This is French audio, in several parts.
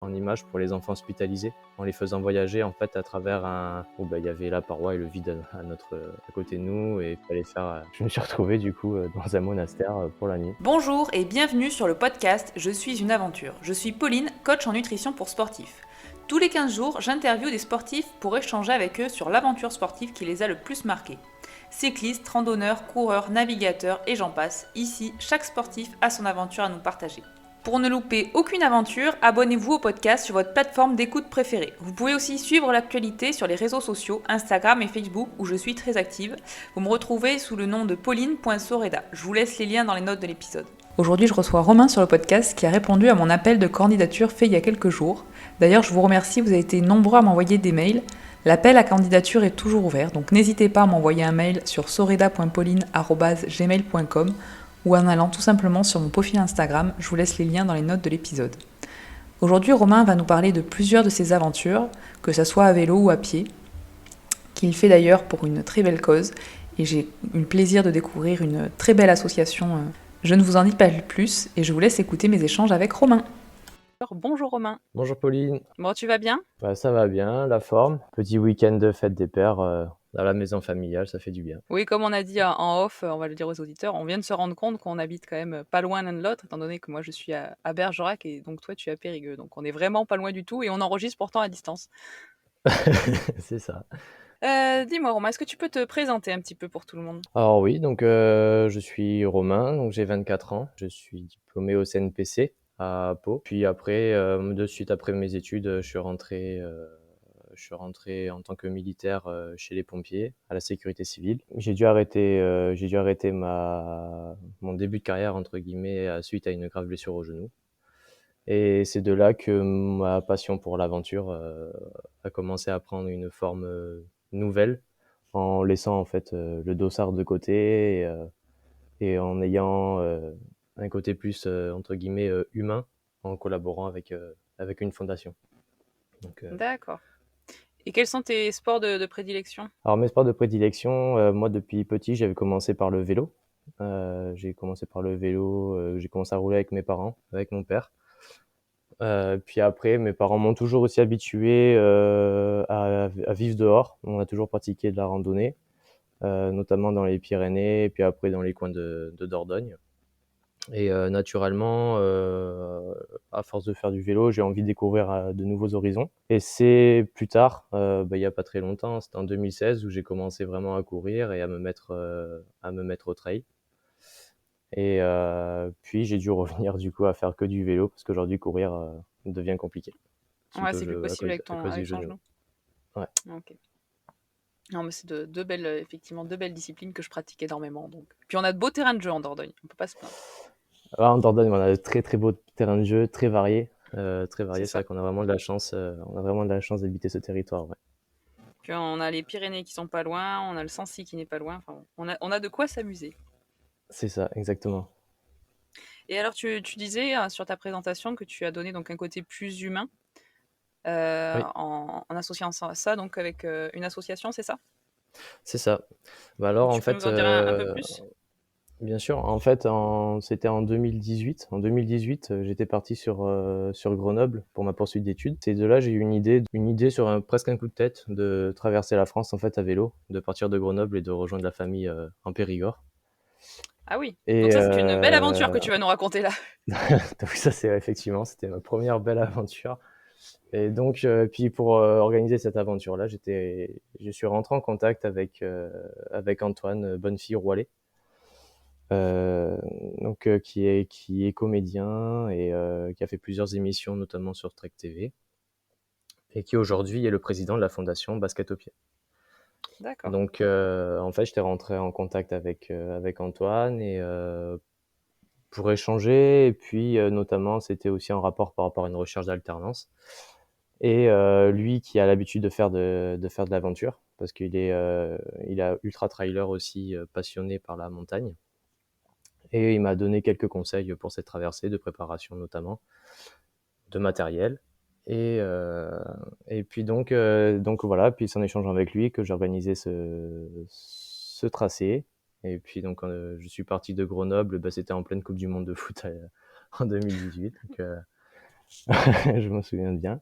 en images pour les enfants hospitalisés, en les faisant voyager en fait à travers où il y avait la paroi et le vide à côté de nous, et il fallait faire. Je me suis retrouvé du coup dans un monastère pour la nuit. Bonjour et bienvenue sur le podcast Je suis une aventure. Je suis Pauline, coach en nutrition pour sportifs. Tous les 15 jours, j'interviewe des sportifs pour échanger avec eux sur l'aventure sportive qui les a le plus marqués. Cyclistes, randonneurs, coureurs, navigateurs et j'en passe, ici, chaque sportif a son aventure à nous partager. Pour ne louper aucune aventure, abonnez-vous au podcast sur votre plateforme d'écoute préférée. Vous pouvez aussi suivre l'actualité sur les réseaux sociaux, Instagram et Facebook où je suis très active. Vous me retrouvez sous le nom de pauline.soreda. Je vous laisse les liens dans les notes de l'épisode. Aujourd'hui, je reçois Romain sur le podcast qui a répondu à mon appel de candidature fait il y a quelques jours. D'ailleurs, je vous remercie, vous avez été nombreux à m'envoyer des mails. L'appel à candidature est toujours ouvert, donc n'hésitez pas à m'envoyer un mail sur soreda.pauline@gmail.com ou en allant tout simplement sur mon profil Instagram, je vous laisse les liens dans les notes de l'épisode. Aujourd'hui, Romain va nous parler de plusieurs de ses aventures, que ce soit à vélo ou à pied, qu'il fait d'ailleurs pour une très belle cause, et j'ai eu le plaisir de découvrir une très belle association. Je ne vous en dis pas plus, et je vous laisse écouter mes échanges avec Romain. Bonjour Romain. Bonjour Pauline. Bon, tu vas bien ? Ça va bien, la forme. Petit week-end de fête des pères dans la maison familiale, ça fait du bien. Oui, comme on a dit en off, on va le dire aux auditeurs, on vient de se rendre compte qu'on habite quand même pas loin l'un de l'autre, étant donné que moi je suis à Bergerac et donc toi tu es à Périgueux. Donc on est vraiment pas loin du tout et on enregistre pourtant à distance. C'est ça. Dis-moi Romain, est-ce que tu peux te présenter un petit peu pour tout le monde ? Alors oui, donc je suis Romain, donc j'ai 24 ans. Je suis diplômé au CNPC à Pau. Puis après, de suite après mes études, je suis rentré en tant que militaire chez les pompiers, à la sécurité civile. J'ai dû arrêter mon début de carrière, entre guillemets, suite à une grave blessure au genou. Et c'est de là que ma passion pour l'aventure a commencé à prendre une forme nouvelle, en laissant en fait le dossard de côté et en ayant un côté plus entre guillemets humain, en collaborant avec une fondation. Donc, D'accord. Et quels sont tes sports de prédilection ? alors mes sports de prédilection, moi depuis petit j'avais commencé par le vélo. J'ai commencé à rouler avec mes parents, avec mon père. Puis après, mes parents m'ont toujours aussi habitué à vivre dehors. On a toujours pratiqué de la randonnée, notamment dans les Pyrénées, et puis après dans les coins de Dordogne. Et naturellement, à force de faire du vélo, j'ai envie de découvrir de nouveaux horizons. Et c'est plus tard, il n'y a pas très longtemps, c'était en 2016 où j'ai commencé vraiment à courir et à me mettre au trail. Et puis j'ai dû revenir du coup à faire que du vélo parce qu'aujourd'hui courir devient compliqué Ouais, suite c'est plus possible à cause du avec ton genou. genou. Ouais. Ok. Non, mais c'est deux belles, effectivement, deux belles disciplines que je pratique énormément. Donc. Puis on a de beaux terrains de jeu en Dordogne, on peut pas se plaindre. En Dordogne, on a de très très beaux terrains de jeu, très variés. Très C'est variés. C'est ça. vrai qu'on a vraiment de la chance. On a vraiment de la chance d'habiter ce territoire. Ouais. Puis on a les Pyrénées qui sont pas loin, on a le Sancy qui n'est pas loin. Enfin, on a de quoi s'amuser. C'est ça, exactement. Et alors, tu disais sur ta présentation que tu as donné donc un côté plus humain Oui, en associant ça donc avec une association, c'est ça ? c'est ça. Bah alors en Tu peux fait, nous en dire un peu plus ? bien sûr, en fait, c'était en 2018. En 2018, j'étais parti sur Grenoble pour ma poursuite d'études. C'est de là j'ai eu une idée sur presque un coup de tête de traverser la France en fait à vélo, de partir de Grenoble et de rejoindre la famille en Périgord. Ah oui, Et donc ça c'est une belle aventure que tu vas nous raconter là. donc ça c'est effectivement, c'était ma première belle aventure. Et donc, puis pour organiser cette aventure-là, je suis rentré en contact avec Antoine Bonnefille-Roualet, euh, qui est comédien et qui a fait plusieurs émissions, notamment sur Trek TV, et qui aujourd'hui est le président de la fondation Basket au pied. D'accord. Donc, en fait, j'étais rentré en contact avec Antoine et pour échanger, et puis notamment, c'était aussi en rapport par rapport à une recherche d'alternance. Et lui qui a l'habitude de faire de l'aventure, parce il est ultra trailer aussi, passionné par la montagne. Et il m'a donné quelques conseils pour cette traversée, de préparation notamment, de matériel. Et, euh, et puis donc voilà, puis c'est en échangeant avec lui que j'ai organisé ce tracé. Et puis donc je suis parti de Grenoble, c'était en pleine Coupe du Monde de foot en 2018. Donc, Je m'en souviens bien.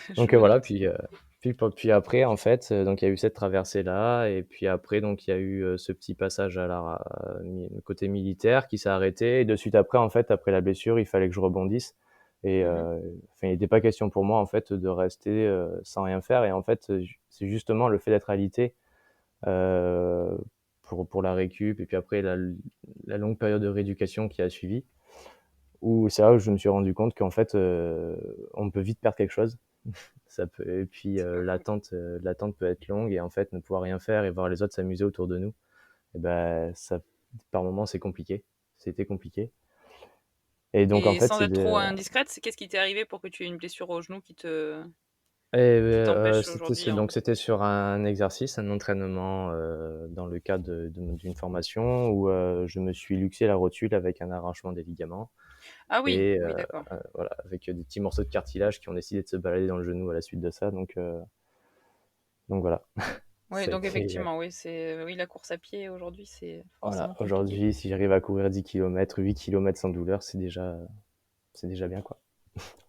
Je Donc me voilà, doute. puis après, en fait, donc il y a eu cette traversée-là, et puis après, donc il y a eu ce petit passage à côté militaire qui s'est arrêté. Et de suite après, en fait, après la blessure, il fallait que je rebondisse. Et Mhm. enfin, il n'était pas question pour moi, en fait, de rester sans rien faire. Et en fait, c'est justement le fait d'être alité euh, pour la récup, et puis après la longue période de rééducation qui a suivi, où c'est là où je me suis rendu compte qu'en fait, on peut vite perdre quelque chose. Ça peut, et puis l'attente peut être longue, et en fait, ne pouvoir rien faire et voir les autres s'amuser autour de nous, et ben, ça, par moments, c'est compliqué. C'était compliqué. Et donc, en Et fait, sans c'est être trop de. indiscrète, qu'est-ce qui t'est arrivé pour que tu aies une blessure au genou Et, qui t'empêche aujourd'hui donc, c'était sur un exercice, un entraînement dans le cadre d'une formation où je me suis luxé la rotule avec un arrachement des ligaments. Ah oui, Et oui, d'accord. voilà, avec des petits morceaux de cartilage qui ont décidé de se balader dans le genou à la suite de ça. Donc voilà, Oui, ça a donc été. effectivement, oui, oui, la course à pied aujourd'hui, c'est Voilà, forcément compliqué. aujourd'hui, si j'arrive à courir 10 kilomètres, 8 kilomètres sans douleur, c'est déjà bien, quoi.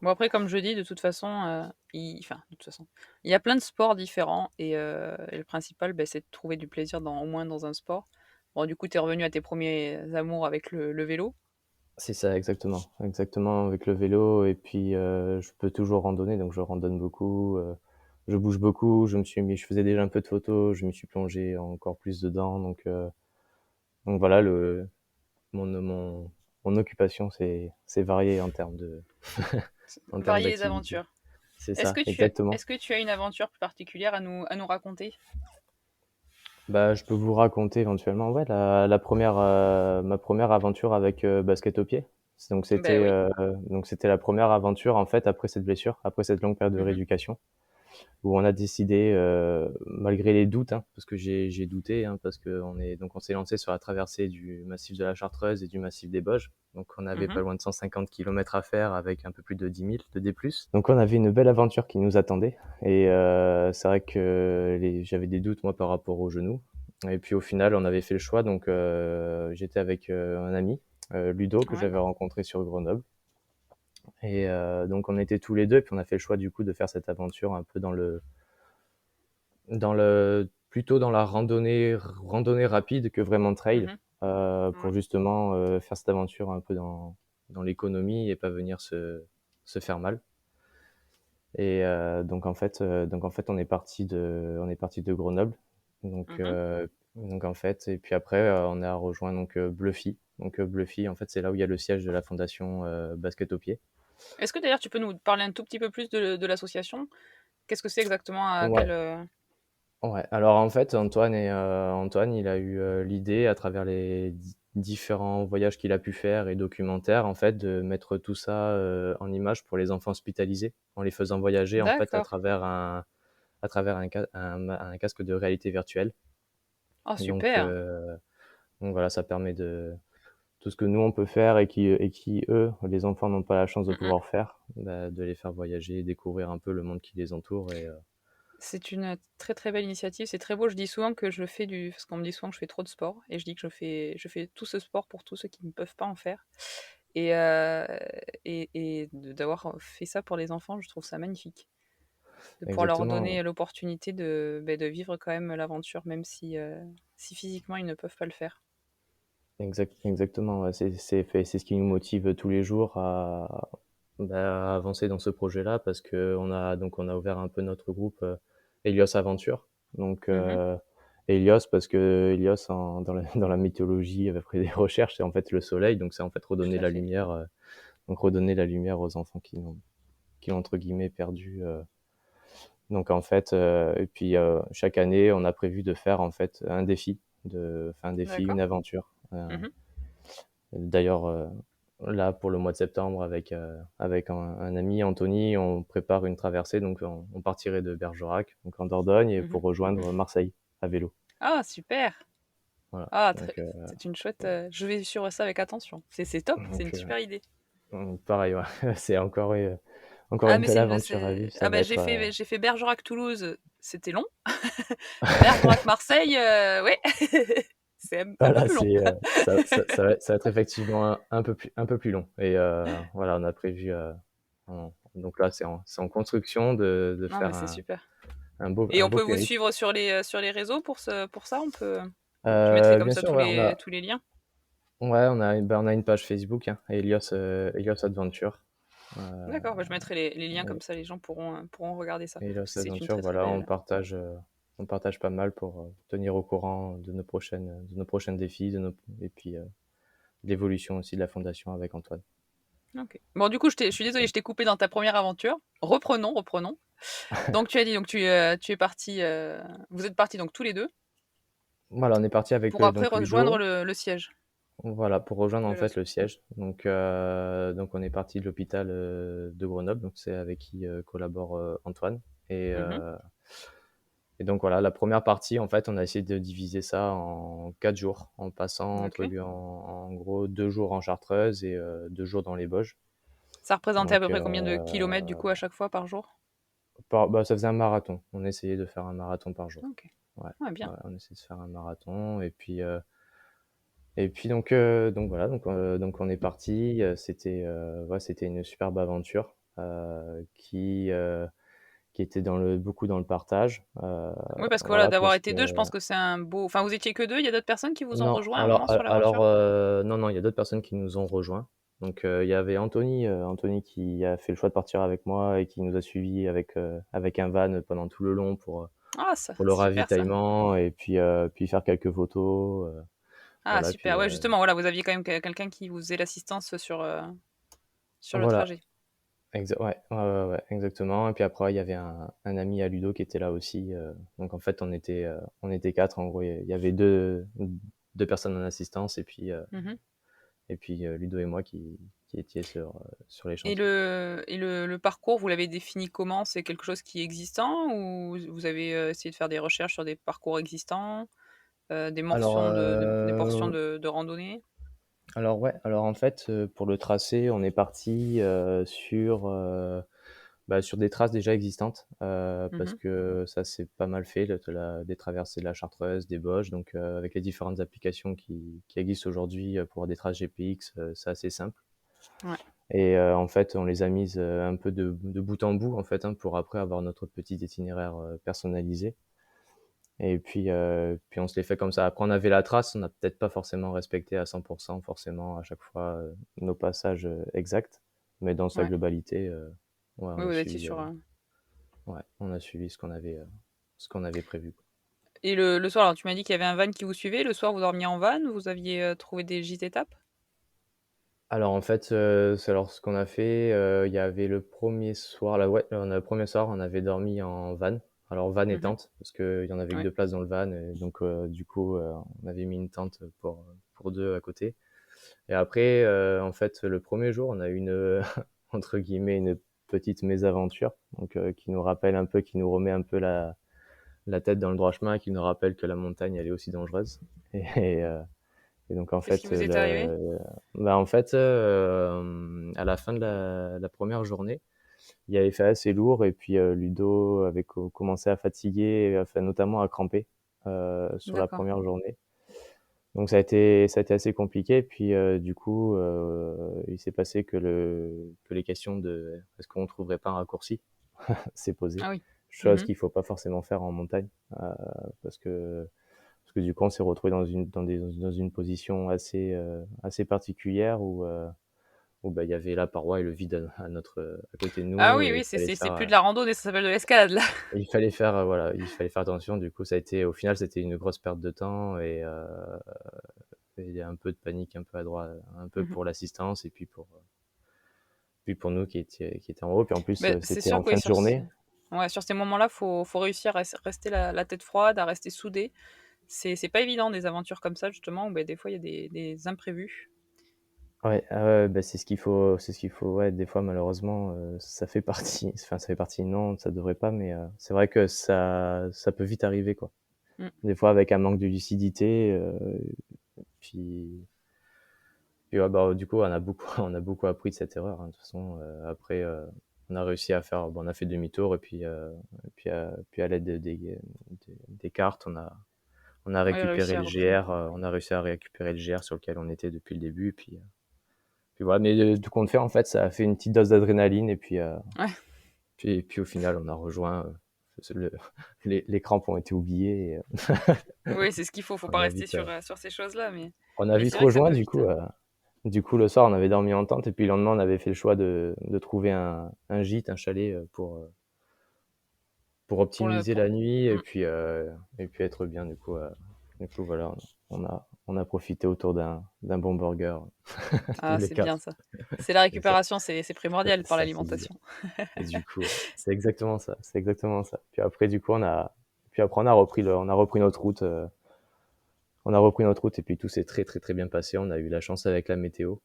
Bon, après, comme je dis, de toute façon, enfin, de toute façon, il y a plein de sports différents et le principal, ben, c'est de trouver du plaisir au moins dans un sport. Bon, du coup, tu es revenu à tes premiers amours avec le vélo. C'est ça, exactement. Exactement, avec le vélo. Et puis, je peux toujours randonner, donc je randonne beaucoup. Je bouge beaucoup. Je faisais déjà un peu de photos. Je me suis plongé encore plus dedans. Donc voilà, mon, mon occupation, c'est varié en termes en termes Varier les d'activité. aventures. C'est ça, exactement. Est-ce que tu as une aventure plus particulière à nous raconter? Bah, je peux vous raconter éventuellement, ouais, ma première aventure avec basket au pied. Donc Ben c'était oui. euh, donc c'était la première aventure, en fait, après cette blessure, après cette longue période de Mhm, rééducation, où on a décidé, malgré les doutes, hein, parce que j'ai douté, hein, parce que on s'est lancé sur la traversée du massif de la Chartreuse et du massif des Bauges. Donc on avait mhm. pas loin de 150 kilomètres à faire, avec un peu plus de 10 000 de D+. Donc on avait une belle aventure qui nous attendait. Et c'est vrai que j'avais des doutes, moi, par rapport au genou. Et puis au final, on avait fait le choix. Donc j'étais avec un ami, Ludo, que Ouais. j'avais rencontré sur Grenoble. Et donc on était tous les deux, puis on a fait le choix du coup de faire cette aventure un peu plutôt dans la randonnée rapide que vraiment trail, Mhm, pour ouais. justement faire cette aventure un peu dans l'économie et pas venir se faire mal. Et donc en fait, on est parti de Grenoble. Donc, Mhm. euh, donc en fait, et puis après, on a rejoint donc Bluffy. Donc Bluffy, en fait, c'est là où il y a le siège de la fondation Basket au pied. Est-ce que d'ailleurs tu peux nous parler un tout petit peu plus de l'association? Qu'est-ce que c'est exactement à Ouais, quel ouais. Alors en fait, Antoine, il a eu l'idée, à travers les différents voyages qu'il a pu faire et documentaires, en fait, de mettre tout ça en image pour les enfants hospitalisés, en les faisant voyager, en fait, à D'accord. travers un casque de réalité virtuelle. Oh, Donc, super. voilà, ça permet de tout ce que nous on peut faire, et qui eux, les enfants, n'ont pas la chance de Mm, mm. pouvoir faire, bah, de les faire voyager, découvrir un peu le monde qui les entoure. Et C'est une très très belle initiative. C'est très beau. Je dis souvent que je fais parce qu'on me dit souvent que je fais trop de sport, et je dis que je fais tout ce sport pour tous ceux qui ne peuvent pas en faire. Et, d'avoir fait ça pour les enfants, je trouve ça magnifique. De pouvoir leur exactement, donner l'opportunité de vivre quand même l'aventure, même si physiquement ils ne peuvent pas le faire. exactement. Ouais, c'est ce qui nous motive tous les jours à avancer dans ce projet-là, parce que on a ouvert un peu notre groupe Helios Aventure. Donc Mhm. Helios, parce que Helios, dans la mythologie, après des recherches, c'est en fait le soleil. Donc c'est en fait Tout redonner à la fait. lumière, donc redonner la lumière aux enfants qui ont entre guillemets perdu. Donc en fait, et puis chaque année, on a prévu de faire en fait un défi, D'accord. une aventure. Mhm. D'ailleurs, là, pour le mois de septembre, avec un ami, Anthony, on prépare une traversée. Donc on partirait de Bergerac, donc en Dordogne, et Mhm. pour rejoindre Marseille à vélo. Ah, super. Voilà. Ah, Donc, c'est une chouette. Je vais suivre ça avec attention. C'est top. C'est une donc, super idée. pareil, ouais. C'est encore Ah, une mais belle aventure à vivre. Ça ah va ben être. j'ai fait Bergerac-Toulouse, c'était long. Bergerac-Marseille, ouais, c'est un peu Voilà, plus long. ça va être effectivement un peu plus long. Et voilà, on a prévu. Donc là, c'est en construction de Non, mais faire c'est super. Et un on beau peut vous périple. suivre sur les réseaux pour ça? On peut tu mettrais comme Bien ça sûr, ouais, tous les liens? on a une page Facebook, hein, Elios Adventure. Heu, D'accord, bah, je mettrai les liens comme ça les gens pourront regarder ça, parce Elios que c'est une Adventure, très, très voilà, belle on partage pas mal pour, tenir au courant de nos prochains défis, et puis, l'évolution aussi de la fondation avec Antoine. OK. Bon, du coup, je suis désolée, je t'ai coupé dans ta première aventure. Reprenons. Donc tu as dit, donc tu es parti, vous êtes partis donc tous les 2 Voilà, on est parti avec, pour après donc rejoindre Ludo, le siège voilà, pour rejoindre de en la fait le siège. Donc on est parti de l'hôpital, de Grenoble, donc c'est avec qui, collabore, Antoine. et Mmh. heu et donc voilà, la première partie, en fait, on a essayé de diviser ça en 4 jours, en passant OK. en gros 2 jours en Chartreuse et 2 jours dans les Vosges. Ça représentait à Donc peu près combien de kilomètres, du coup, à chaque fois par jour? ça faisait un marathon. On essayait de faire un marathon par jour. OK. Ouais, Ouais, ouais, bien. on essayait de faire un marathon, et puis donc voilà, donc on est parti. C'était une superbe aventure, qui était beaucoup dans le partage. Oui, parce que voilà, Voilà, d'avoir parce été que 2, je pense que c'est un beau enfin, vous étiez que 2. Il y a d'autres personnes qui vous ont non, rejoint à un moment sur l'aventure? non, non, il y a d'autres personnes qui nous ont rejoints. Donc, il y avait Anthony qui a fait le choix de partir avec moi et qui nous a suivis avec un van pendant tout le long Ah, ça, pour le super ça. ravitaillement, et puis faire quelques photos, Ah, voilà, super. puis, Ouais, justement, voilà, vous aviez quand même quelqu'un qui vous faisait l'assistance sur le voilà. trajet. Ouais, exactement. Et puis après, il y avait un ami à Ludo qui était là aussi. Donc en fait, on était 4. En gros, il y avait deux personnes en assistance, Mmh. Ludo et moi qui étions sur les Et chantiers. le parcours, vous l'avez défini comment? C'est quelque chose qui est existant ou vous avez, essayé de faire des recherches sur des parcours existants, Alors, des portions de randonnée? alors en fait, pour le tracé, on est parti sur des traces déjà existantes, parce Mmh. que ça c'est pas mal fait, des traversées de la Chartreuse, des Bauges, donc avec les différentes applications qui existent aujourd'hui, pour avoir des traces GPX, c'est assez simple. Ouais. En fait, on les a mises, un peu de bout en bout, en fait, hein, pour après avoir notre petit itinéraire, personnalisé. Puis on se les fait comme ça. Après, on avait la trace, on n'a peut-être pas forcément respecté à 100 forcément à chaque fois, nos passages, exacts, mais dans sa Ouais. globalité, ouais, Oui, vous étiez sur, on a suivi ce qu'on avait prévu, quoi. et le soir, alors tu m'as dit qu'il y avait un van qui vous suivait. Le soir, vous dormiez en van? Vous aviez, trouvé des gîtes étapes? Alors en fait, ce qu'on a fait, il y avait le premier soir là, ouais, le premier soir, on avait dormi en van. Alors van et Mmh. tente, parce qu'il y en avait que Ouais. 2 places dans le van, et donc du coup, on avait mis une tente pour 2 à côté. Et après, en fait, le premier jour, on a eu entre guillemets, «une petite mésaventure», donc qui nous remet un peu la tête dans le droit chemin, qui nous rappelle que la montagne, elle est aussi dangereuse. et heu et donc en Qu'est-ce qui fait, vous est arrivé? à la fin de la première journée, il avait fait assez lourd, et puis, Ludo avait commencé à fatiguer, enfin notamment à cramper, sur la D'accord. première journée. Donc ça a été assez compliqué. Puis, du coup, il s'est passé que les questions de: «Est-ce qu'on trouverait pas un raccourci?» s'est posé. Ah oui. Chose Mmh. qu'il faut pas forcément faire en montagne, parce que du coup, on s'est retrouvé dans une position assez particulière où bah, il y avait la paroi et le vide à côté de Ah nous, oui, et oui, c'est plus de la randonnée, ça s'appelle de l'escalade là. il fallait faire attention. Du coup, au final, c'était une grosse perte de temps, et il y a un peu de panique un peu à droite, un peu Mmh. pour l'assistance, et puis pour nous qui étaient en haut. Puis en plus, Beh, c'est c'était sûr en que oui, fin de journée. sur ces moments-là, faut réussir à rester la tête froide, à rester soudé. C'est pas évident des aventures comme ça justement où, beh, des fois il y a des imprévus. Ouais, ah ouais, bah, c'est ce qu'il faut, ouais, des fois malheureusement, ça fait partie enfin ça fait partie, non, ça devrait pas, mais c'est vrai que ça peut vite arriver, quoi. Mmh. Des fois avec un manque de lucidité, puis ouais, bah, du coup, on a beaucoup on a beaucoup appris de cette erreur, hein. De toute façon, après, on a réussi à faire bon, on a fait demi-tour, puis à l'aide des cartes, on a Ouais, réussi récupéré à le retrouver. GR, on a réussi à récupérer le GR sur lequel on était depuis le début, Puis voilà, mais tout compte fait, en fait, ça a fait une petite dose d'adrénaline et puis, Ouais, puis au final, on a rejoint, le les crampes ont été oubliées et oui, c'est ce qu'il faut on pas a rester vite, sur ces choses-là, on a mais vite c'est vrai que ça rejoint peut vite. du coup, le soir, on avait dormi en tente et puis le lendemain, on avait fait le choix de trouver un gîte, un chalet, pour Pour le optimiser pour la nuit mmh. et puis être bien du coup voilà, on a profité autour d'un bon burger tous Ah, les c'est bien 4 ça. C'est la et ça récupération, c'est primordial par ça fait du bien l'alimentation. et du coup, c'est exactement ça, c'est exactement ça. Puis après on a repris notre route, et puis tout s'est très, très, très bien passé. On a eu la chance avec la météo.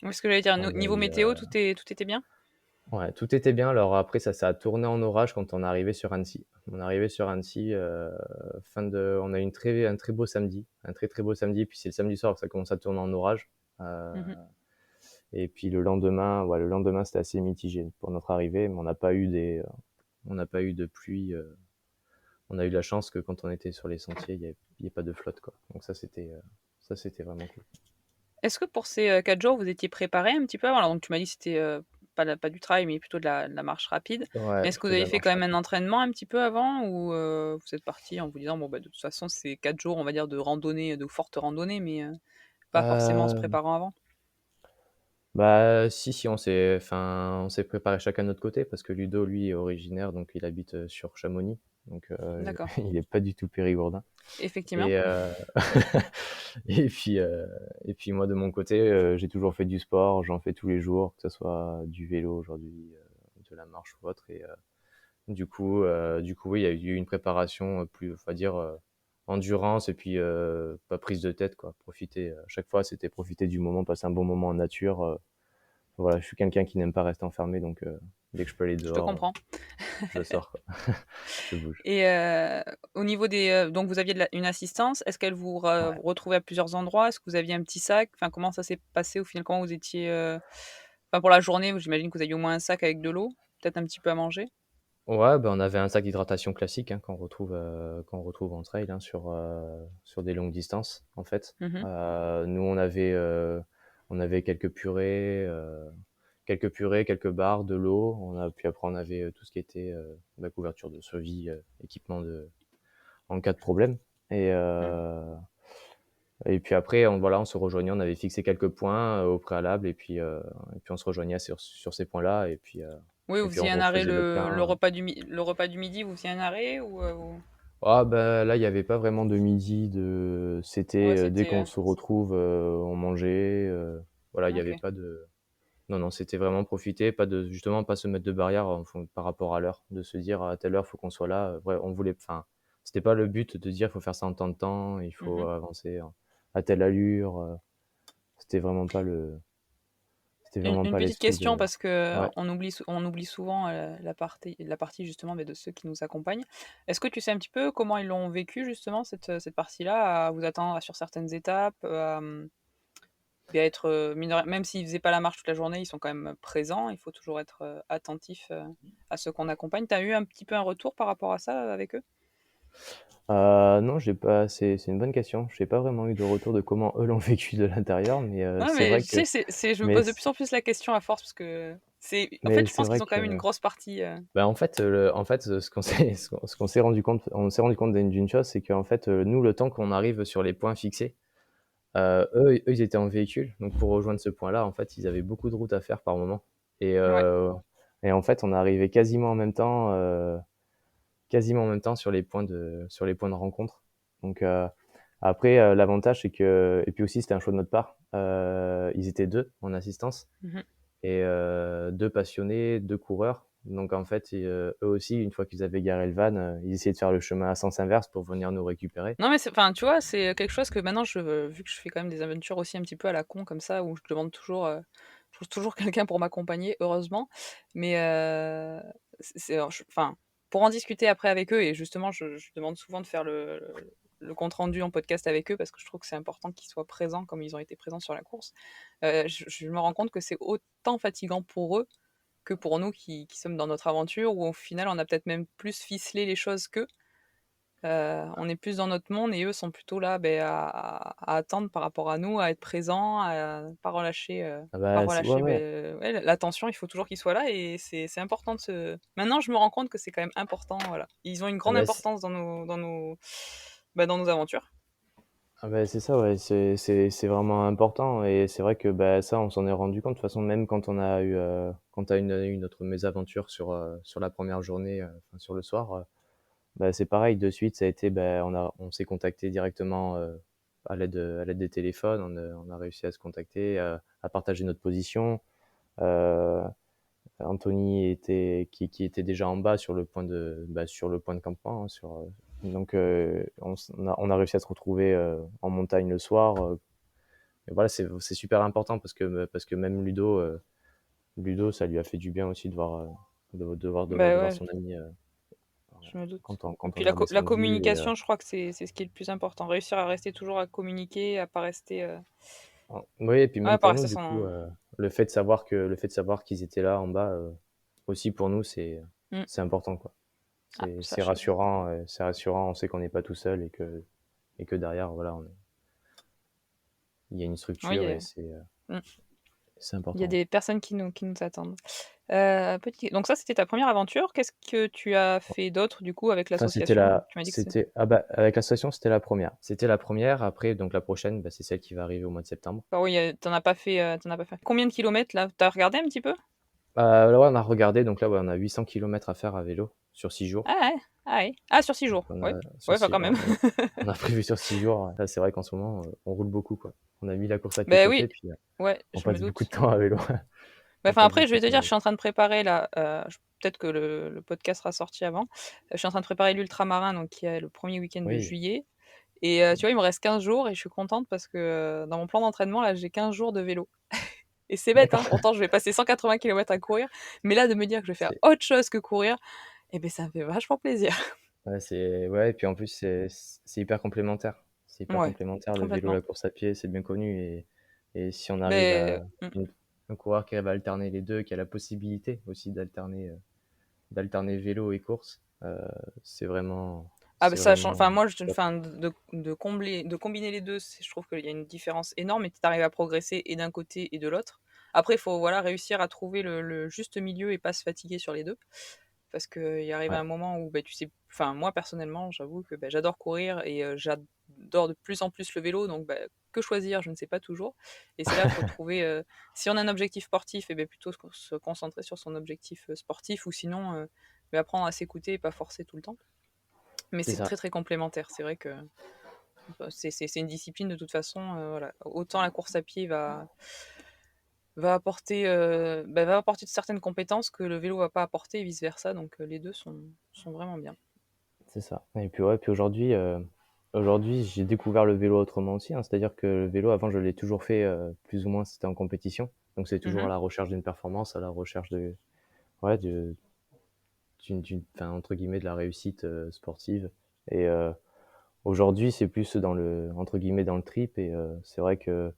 Oui, ce que j'allais dire, On a niveau eu, météo, tout était bien? ouais, tout était bien. Alors après, ça a tourné en orage quand on est arrivé sur Annecy. On est arrivé sur Annecy, on a eu un très beau samedi, un très très beau samedi. Puis c'est le samedi soir que ça commence à tourner en orage. Euh, Mmh. et puis le lendemain c'était assez mitigé pour notre arrivée, mais on n'a pas eu de pluie. On a eu la chance que quand on était sur les sentiers, il y ait pas de flotte, quoi. Donc ça c'était vraiment cool. Est-ce que pour ces, 4 jours, vous étiez préparés un petit peu avant? Alors donc tu m'as dit que c'était, pas du trail, mais plutôt de la marche rapide. Ouais, Mais est-ce que vous plutôt de avez la fait marche quand même un rapide. entraînement un petit peu avant ou, vous êtes partis en vous disant: «Bon, bah, de toute façon, c'est 4 jours, on va dire, de randonnée, de forte randonnée», mais, pas forcément en se Euh, préparant avant? Bah, si, on s'est préparé chacun de notre côté parce que Ludo, lui, est originaire, donc il habite sur Chamonix, donc D'accord, il est pas du tout périgourdin. effectivement. Et, et puis, euh, et puis moi, de mon côté, j'ai toujours fait du sport, j'en fais tous les jours, que ce soit du vélo aujourd'hui, de la marche ou autre. Et du coup, oui, il y a eu une préparation plus, on va dire, endurance et puis pas prise de tête, quoi. Chaque fois, c'était profiter du moment, passer un bon moment en nature. Voilà, je suis quelqu'un qui n'aime pas rester enfermé, donc dès que je peux aller Je te dehors, comprends. je sors, quoi. Je bouge. Et au niveau des, donc vous aviez une assistance, est-ce qu'elle vous Ouais. retrouvait à plusieurs endroits? Est-ce que vous aviez un petit sac? Enfin, comment ça s'est passé au final? Comment vous étiez, enfin pour la journée, j'imagine que vous aviez au moins un sac avec de l'eau, peut-être un petit peu à manger? Ouais, bah, on avait un sac d'hydratation classique, hein, qu'on retrouve en trail, hein, sur des longues distances, en fait. Mmh. Nous, on avait quelques purées, quelques barres, de l'eau. Puis après, on avait tout ce qui était couverture de survie, équipement en cas de problème. Et, Mmh. euh, et puis après, on se rejoignait, on avait fixé quelques points au préalable, et puis on se rejoignait sur ces points-là, Oui, vous et puis on faisiez un arrêt refaisait le le plein. repas du midi, vous faisiez un arrêt ou, Ah bah, là, il y avait pas vraiment de midi, ouais, c'était, dès c'était, qu'on se retrouve, on mangeait, voilà, il y avait OK. pas de non, non, c'était vraiment profiter, justement, pas se mettre de barrière par rapport à l'heure, de se dire: «À telle heure, faut qu'on soit là», ouais, c'était pas le but de dire: «Il faut faire ça en tant de temps, il faut Mmh. avancer à telle allure», c'était vraiment pas Une petite l'esprit question de parce que ouais. on oublie souvent, la partie justement, beh, de ceux qui nous accompagnent. Est-ce que tu sais un petit peu comment ils l'ont vécu justement cette partie-là, à vous attendre sur certaines étapes, et à être, mine de rien, même s'ils faisaient pas la marche toute la journée, ils sont quand même présents. Il faut toujours être, attentif, à ceux qu'on accompagne. Tu as eu un petit peu un retour par rapport à ça, avec eux? Non, j'ai pas c'est une bonne question. J'ai pas vraiment eu de retour de comment eux l'ont vécu de l'intérieur, Ouais, c'est mais vrai tu sais, que je me mais pose de c plus en plus la question à force parce que en fait, mais je c'est pense vrai qu'ils ont quand que même une grosse partie, bah, en fait, ce qu'on s'est rendu compte d'une chose, c'est qu'en fait, nous, le temps qu'on arrive sur les points fixés, eux, ils étaient en véhicule, donc pour rejoindre ce point-là, en fait, ils avaient beaucoup de route à faire par moment. Et, ouais. euh, et en fait, on est arrivé quasiment en même temps sur les points de rencontre. Donc après, l'avantage, c'est que, et puis aussi, c'était un choix de notre part. Ils étaient deux en assistance Mmh. et deux passionnés, deux coureurs. Donc en fait, eux aussi, une fois qu'ils avaient garé le van, ils essayaient de faire le chemin à sens inverse pour venir nous récupérer. Non, mais enfin, tu vois, c'est quelque chose que maintenant vu que je fais quand même des aventures aussi un petit peu à la con comme ça, où je trouve toujours quelqu'un pour m'accompagner, heureusement. Mais, alors enfin, pour en discuter après avec eux et justement, je demande souvent de faire le compte rendu en podcast avec eux parce que je trouve que c'est important qu'ils soient présents comme ils ont été présents sur la course. Je me rends compte que c'est autant fatigant pour eux que pour nous qui sommes dans notre aventure où au final, on a peut-être même plus ficelé les choses qu'eux. On est plus dans notre monde et eux sont plutôt là à attendre par rapport à nous, à être présents, à pas relâcher, Ah pas bah, ouais, relâcher ouais. ouais, l'attention, il faut toujours qu'il soit là et c'est important de se. Maintenant, je me rends compte que c'est quand même important, voilà. Ils ont une Ah grande bah, importance dans nos aventures. c'est ça, ouais, c'est vraiment important et c'est vrai que, bah, ça, on s'en est rendu compte. De toute façon, même quand on a eu, quand tu as eu notre mésaventure sur la première journée, enfin, sur le soir, bah, c'est pareil, de suite, ça a été, bah, on s'est contacté directement, à l'aide des téléphones. On a réussi à se contacter, à partager notre position. Heu, Anthony qui était déjà en bas sur le point de campement, hein, donc on a réussi à se retrouver, en montagne le soir, et voilà, c'est super important parce que même Ludo, ça lui a fait du bien aussi Bah de voir ouais, son ami, je me doute. Et quand puis on a la descendu. communication, je crois que c'est ce qui est le plus important. Réussir à rester toujours à communiquer, à pas rester, Oui, et puis ouais, même à pas pour nous, rester du coup, sans. le fait de savoir qu'ils étaient là en bas, aussi pour nous, Mm. c'est important, quoi. Ah, C'est ça, c'est rassurant, c'est rassurant, on sait qu'on n'est pas tout seul et que derrière, voilà, il y a une oui, structure et mm. c'est Il y a important. des personnes qui nous attendent. Donc ça, c'était ta première aventure. Qu'est-ce que tu as fait d'autre, du coup, avec Enfin, l'association? Tu m'as dit que c'est. avec l'association, c'était la première. C'était la première. Après, donc la prochaine, bah, c'est celle qui va arriver au mois de septembre. Ah oui, t'en as pas fait. Combien de kilomètres, là? T'as regardé un petit peu? Là, ouais, on a regardé, donc là, ouais, on a 800 kilomètres à faire à vélo sur 6 jours. Ah ouais, ah ouais. Ah, sur 6 Donc jours. on Ouais. a Ouais, sur enfin, six, quand même. on a prévu sur 6 jours. Là, c'est vrai qu'en ce moment, on roule beaucoup, quoi. On a mis la course à pied de Ben côté, oui, puis ouais, on je me passe beaucoup de doute. temps à vélo. Bah, On enfin, passe après, je beaucoup vais de te temps à dire, je vélo. suis en train de préparer là, peut-être que le podcast sera sorti avant. Je suis en train de préparer l'ultramarin, donc qui est le premier week-end de Oui, juillet. Et tu vois, il me reste 15 jours et je suis contente parce que dans mon plan d'entraînement, là, j'ai 15 jours de vélo. Et c'est bête, hein, d'accord. pourtant je vais passer 180 kilomètres à courir, mais là, de me dire que je vais faire C'est autre chose que courir, eh ben, ça me fait vachement plaisir. ouais, et puis en plus, c'est hyper complémentaire. C'est hyper Ouais, complémentaire, le vélo, complètement. la course à pied, c'est bien connu, et si on arrive Mais à un coureur qui arrive à alterner les 2, qui a la possibilité aussi d'alterner vélo et course, ah ben c'est ça change. vraiment Enfin, moi, top. enfin, de combiner les deux, je trouve qu'il y a une différence énorme et tu arrives à progresser et d'un côté et de l'autre. Après, il faut voilà, réussir à trouver le juste milieu et pas se fatiguer sur les deux. Parce qu'il arrive Ouais, un moment où bah, tu sais. Enfin, moi, personnellement, j'avoue que bah, j'adore courir et j'adore de plus en plus le vélo. Donc, bah, que choisir, je ne sais pas toujours. Et c'est là qu'il faut trouver. Si on a un objectif sportif, et bien plutôt se concentrer sur son objectif sportif ou sinon bah, apprendre à s'écouter et pas forcer tout le temps. Mais c'est c'est ça. très très complémentaire. C'est vrai que bah, c'est une discipline de toute façon. Voilà. Autant la course à pied va apporter de certaines compétences que le vélo va pas apporter et vice versa. Donc les deux sont vraiment bien. C'est ça. Et puis ouais, puis aujourd'hui, j'ai découvert le vélo autrement aussi, hein. C'est-à-dire que le vélo, avant, je l'ai toujours fait, plus ou moins, c'était en compétition. Donc c'est toujours à Mhm. la recherche d'une performance, à la recherche ouais, enfin, entre guillemets, de la réussite, sportive. Et aujourd'hui, c'est plus entre guillemets, dans le trip. Et c'est vrai que,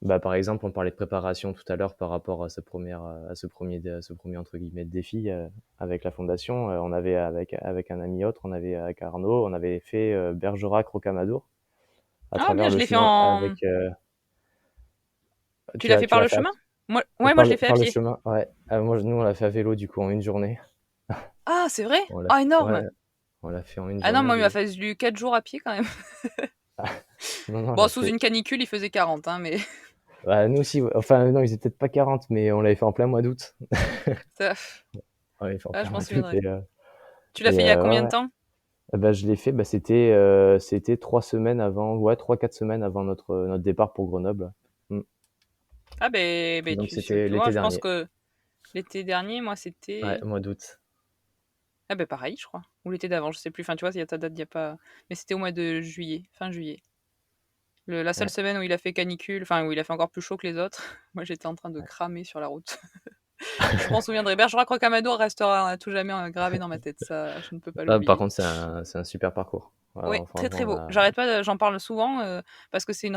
bah, par exemple, on parlait de préparation tout à l'heure par rapport à ce premier entre guillemets défi, avec la fondation. On avait avec un ami autre, on avait avec Arnaud, on avait fait, Bergerac-Rocamadour à Ah travers bien, je le l'ai fait chemin en. avec. Tu l'as fait Tu par l'as le fait chemin? Ouais, moi je l'ai fait à par le pied. chemin, ouais. Nous, on l'a fait à vélo du coup en une journée. Ah c'est vrai? On l'a Ah ouais, énorme! on l'a fait en une Ah non, journée à moi il m'a vélo. fallu 4 jours à pied quand même. Non, non, on Bon, l'a sous fait. une canicule, il faisait 40, hein, mais Bah, nous aussi, ouais. Enfin, non, ils étaient peut-être pas 40, mais on l'avait fait en plein mois d'août. ça. On l'avait fait en Ah, je plein m'en mois d'août, souviendrai. Tu l'as fait il y a ouais, combien de ouais. temps? Bah, je l'ai fait, bah, c'était 3 semaines avant, ouais, 3, 4 semaines avant notre départ pour Grenoble. Mm. Ah ben Donc tu, c'était tu vois, l'été je pense dernier. que l'été dernier, moi Ouais, c'était. mois d'août. Ah ben pareil, je crois. Ou l'été d'avant, je sais plus. Enfin, tu vois, il y a ta date, il y a pas. Mais c'était au mois de juillet, fin juillet. La seule Ouais. semaine où il a fait canicule, enfin où il a fait encore plus chaud que les autres, moi j'étais en train de cramer sur la route. Je m'en souviendrai. Bergerac-Rocamadour restera à tout jamais gravé dans ma tête, ça je ne peux pas Ah, par l'oublier. contre, c'est un super parcours. Ouais, Alors, très très franchement, beau. là, J'arrête pas, j'en parle souvent parce que c'est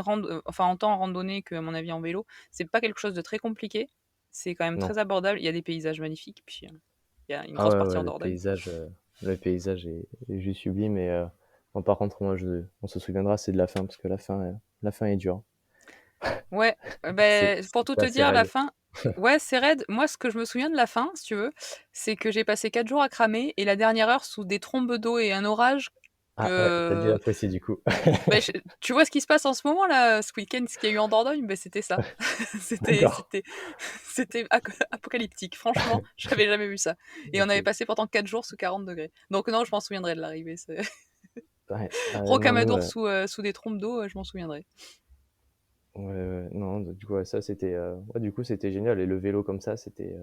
enfin autant en randonnée que à mon avis en vélo, c'est pas quelque chose de très compliqué. C'est quand même non. très abordable. Il y a des paysages magnifiques, puis il y a une Ah grosse ouais, partie ouais, en Dordogne. le paysage est juste sublime. Bon, par contre, on se souviendra, c'est de la fin, parce que la fin est dure. Ouais, C'est pour tout c'est te assez dire, la raide. fin, ouais, c'est raide. Moi, ce que je me souviens de la fin, si tu veux, c'est que j'ai passé 4 jours à cramer et la dernière heure sous des trombes d'eau et un orage Ah ouais, tu as dû que apprécier du coup. tu vois ce qui se passe en ce moment là, ce week-end, ce qu'il y a eu en Dordogne? C'était ça. C'était D'accord. c'était c'était apocalyptique. Franchement, j'avais jamais vu ça et on avait OK. passé pendant 4 jours sous 40 degrés. Donc non, je m'en souviendrai de l'arrivée, c'est Ouais, non, nous, Rocamadour sous des trombes d'eau, je m'en souviendrai. ouais, ouais, non, du coup, ouais, ça, c'était, ouais, du coup, c'était génial et le vélo comme ça, c'était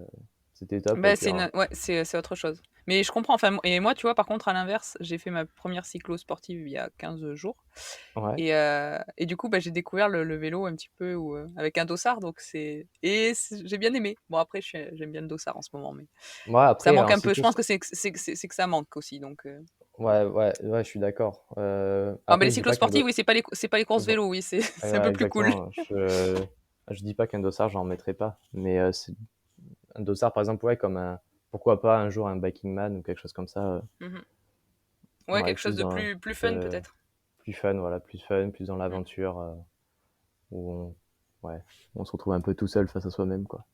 top et Bah, puis c'est alors une ouais, c'est autre chose. Mais je comprends, enfin, et moi, tu vois, par contre, à l'inverse, j'ai fait ma première cyclo sportive il y a 15 jours ouais, et du coup, bah, j'ai découvert le vélo un petit peu avec un dossard, donc j'ai bien aimé. Bon, après, j'aime bien le dossard en ce moment, mais moi ça après manque en un peu. Je cyclo pense que c'est que ça manque aussi, donc ouais, ouais, ouais, je suis d'accord, ah, bah, après les je dis cyclos pas qu'un sportifs, do oui, c'est pas les courses vo vélo, oui, c'est ouais, c'est un ouais, peu plus cool. exactement, je dis pas qu'un dossard, j'en mettrais pas, mais c'est un dossard, par exemple, ouais, comme un pourquoi pas un jour un biking man ou quelque chose comme ça, Mmh. Ouais, ouais, quelque chose plus de dans plus plus, fun peut-être. plus fun, voilà, plus fun, plus dans Mmh, l'aventure, où ouais, on se retrouve un peu tout seul face à soi-même, quoi.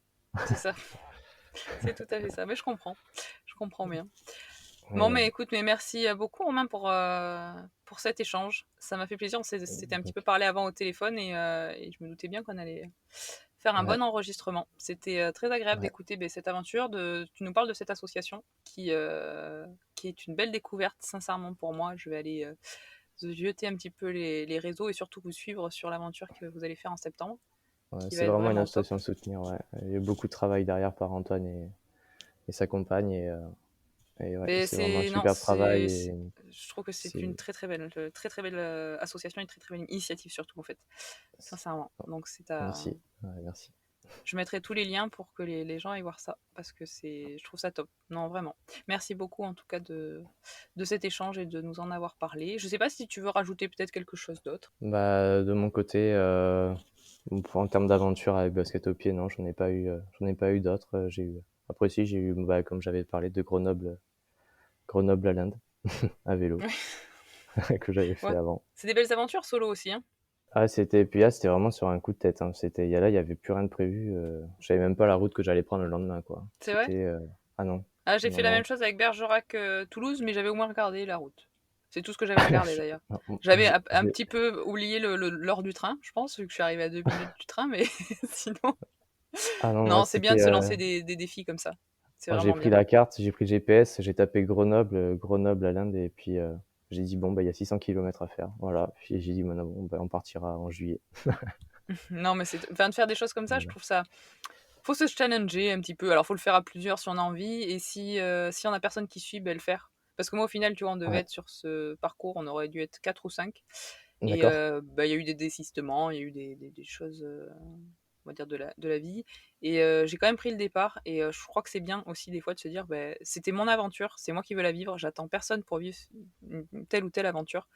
c'est ça, c'est tout à fait ça. Mais je comprends bien. Bon, Ouais, mais écoute, mais merci beaucoup Romain pour cet échange. Ça m'a fait plaisir. S'était un petit peu donc parlé avant au téléphone et je me doutais bien qu'on allait faire un ouais, bon enregistrement. C'était très agréable ouais. d'écouter cette aventure. Tu nous parles de cette association qui est une belle découverte, sincèrement pour moi. Je vais aller jeter un petit peu les réseaux et surtout vous suivre sur l'aventure que vous allez faire en septembre, Ouais, qui va c'est être vraiment une vraiment top. association à soutenir, ouais. Il y a beaucoup de travail derrière par Antoine et sa compagne et ouais, Mais c'est vraiment un c'est non, super travail et je trouve que c'est c'est une très très belle association et très très belle initiative surtout en fait, sincèrement. Donc merci, ouais, merci. je mettrai tous les liens pour que les gens aillent voir ça parce que je trouve ça top. Non, vraiment. Merci beaucoup en tout cas de cet échange et de nous en avoir parlé. Je sais pas si tu veux rajouter peut-être quelque chose d'autre. Bah, de mon côté, en termes d'aventure avec basket au pied, non, j'en ai pas eu d'autres. Après si, j'ai eu, bah, comme j'avais parlé de Grenoble à l'Inde, à vélo, que j'avais fait Ouais. avant. C'est des belles aventures solo aussi, hein. Ah, puis là, c'était vraiment sur un coup de tête, hein. Là, il y avait plus rien de prévu. Je savais même pas la route que j'allais prendre le lendemain, quoi. C'est vrai? Ah non, Ah, j'ai non, fait la non. même chose avec Bergerac Toulouse, mais j'avais au moins regardé la route. C'est tout ce que j'avais regardé Je- d'ailleurs. non, J'avais un petit peu oublié l'heure du train, je pense, vu que je suis arrivée à 2 minutes du train, mais sinon. Ah non, moi Non, c'est bien c'était. de se lancer des défis comme ça. C'est Moi, j'ai vraiment pris bien. la carte, j'ai pris le GPS, j'ai tapé Grenoble à l'Inde, et puis j'ai dit bon bah il y a 600 kilomètres à faire. Voilà. Puis j'ai dit bon, bah, on partira en juillet. Non, mais enfin, de faire des choses comme ça, je Voilà. trouve ça. Faut se challenger un petit peu. Alors, faut le faire à plusieurs si on a envie, et si on a personne qui suit, ben le faire. Parce que moi, au final, tu vois, on devait Ouais. être sur ce parcours, on aurait dû être 4 ou 5. Et D'accord. bah, il y a eu des désistements, il y a eu des choses, on va dire, de la vie. Et j'ai quand même pris le départ. Et je crois que c'est bien aussi, des fois, de se dire, bah, c'était mon aventure, c'est moi qui veux la vivre, j'attends personne pour vivre telle ou telle aventure.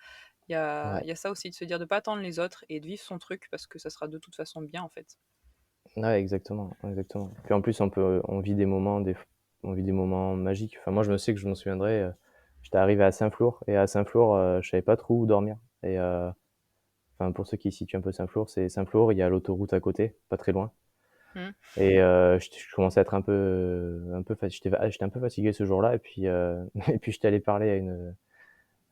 Ouais. Il y a ça aussi, de se dire de pas attendre les autres et de vivre son truc parce que ça sera de toute façon bien, en fait. Ouais, exactement, exactement. Puis en plus on vit des moments magiques. Enfin moi je me sais que je m'en souviendrai. J'étais arrivé à Saint-Flour et à Saint-Flour je savais pas trop où dormir. Et enfin pour ceux qui situent un peu Saint-Flour, c'est Saint-Flour, il y a l'autoroute à côté, pas très loin. Hmm. Et je commençais à être j'étais un peu fatigué ce jour-là et puis et puis j'étais allé parler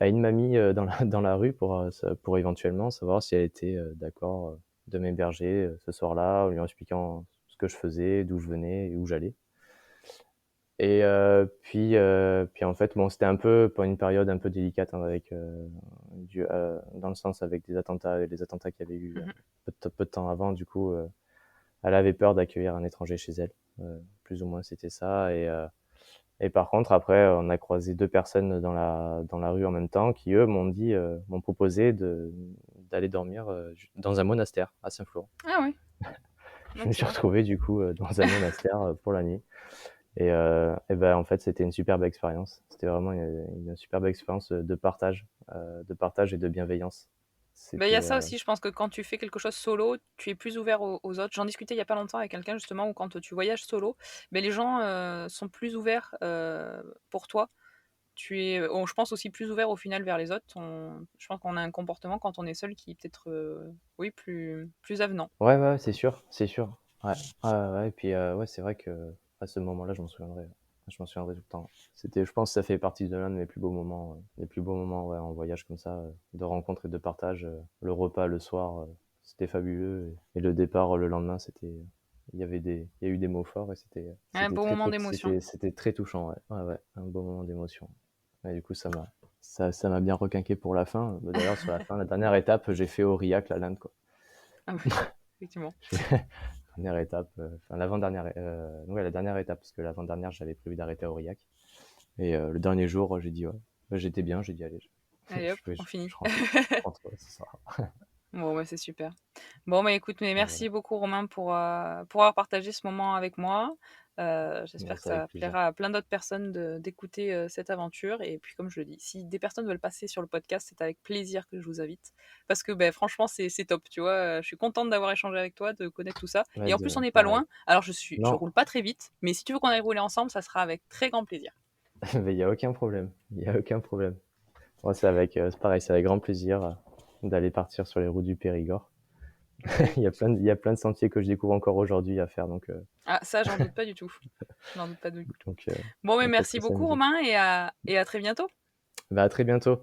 à une mamie dans la rue pour éventuellement savoir si elle était d'accord de m'héberger ce soir-là, en lui expliquant ce que je faisais, d'où je venais et où j'allais. Et puis en fait, bon, c'était un peu pour une période un peu délicate hein, dans le sens avec les attentats qu'il y avait eu Mhm. peu de temps avant. Du coup, elle avait peur d'accueillir un étranger chez elle. Plus ou moins, c'était ça. Et par contre, après, on a croisé deux personnes dans la rue en même temps qui, eux, m'ont proposé d'aller dormir dans un monastère à Saint-Flour. Ah ouais, Je donc me tu suis vois. retrouvé du coup dans un monastère pour la nuit. Et ben en fait, c'était une superbe expérience. C'était vraiment une superbe expérience de partage et de bienveillance. Ben, il y a C'était ça aussi, je pense que quand tu fais quelque chose solo, tu es plus ouvert aux autres. J'en discutais il y a pas longtemps avec quelqu'un justement où quand tu voyages solo, ben, les gens sont plus ouverts pour toi tu es, je pense aussi plus ouvert au final vers les autres. Je pense qu'on a un comportement quand on est seul qui est peut-être, oui, plus avenant. Ouais, ouais, c'est sûr, c'est sûr. Ouais, ouais, ouais, et puis ouais, c'est vrai que à ce moment-là, je m'en souviendrai tout le temps. Je pense que ça fait partie de l'un de mes plus beaux moments, ouais, en voyage comme ça, de rencontres et de partage. Le repas le soir, c'était fabuleux, et le départ le lendemain, il y a eu des mots forts, et Un beau moment d'émotion. c'était très touchant, ouais, ouais, ouais, un beau moment d'émotion. Et du coup, ça m'a bien requinqué pour la fin. D'ailleurs, sur la fin, la dernière étape, j'ai fait Aurillac, la Linde, quoi. Ah oui, effectivement. Dernière étape, enfin l'avant-dernière, ouais, la dernière étape, parce que l'avant-dernière, j'avais prévu d'arrêter à Aurillac. Et le dernier jour, j'ai dit ouais. Bah, j'étais bien, j'ai dit allez, Allez hop, on finit. je rentre ce soir. Bon, bah, c'est super. Bon, bah, écoute, mais Donc, voilà. merci beaucoup Romain pour avoir partagé ce moment avec moi. J'espère Bah, que c'est avec ça plaisir. plaira à plein d'autres personnes d'écouter cette aventure. Et puis, comme je le dis, si des personnes veulent passer sur le podcast, c'est avec plaisir que je vous invite. Parce que ben, franchement, c'est top, tu vois. Je suis contente d'avoir échangé avec toi, de connaître tout ça. Ouais, Et en plus, on n'est pas pareil. loin. Alors, je Non, roule pas très vite, mais si tu veux qu'on aille rouler ensemble, ça sera avec très grand plaisir. mais il y a aucun problème. Il y a aucun problème. Moi, c'est pareil, c'est avec grand plaisir d'aller partir sur les routes du Périgord. Bah, écoute. Il y a plein de sentiers que je découvre encore aujourd'hui à faire, Ah, ça, j'en doute pas du tout. J'en doute pas du tout. donc, Bon, mais donc ça merci peut beaucoup s'amuser. Romain et à très bientôt. Bah, à très bientôt.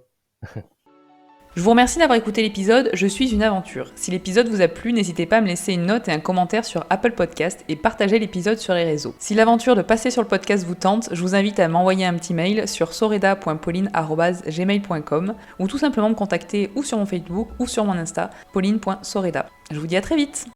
Je vous remercie d'avoir écouté l'épisode Je suis une aventure. Si l'épisode vous a plu, n'hésitez pas à me laisser une note et un commentaire sur Apple Podcast et partager l'épisode sur les réseaux. Si l'aventure de passer sur le podcast vous tente, je vous invite à m'envoyer un petit mail sur soreda.pauline@gmail.com ou tout simplement me contacter ou sur mon Facebook ou sur mon Insta, pauline.soreda. Je vous dis à très vite.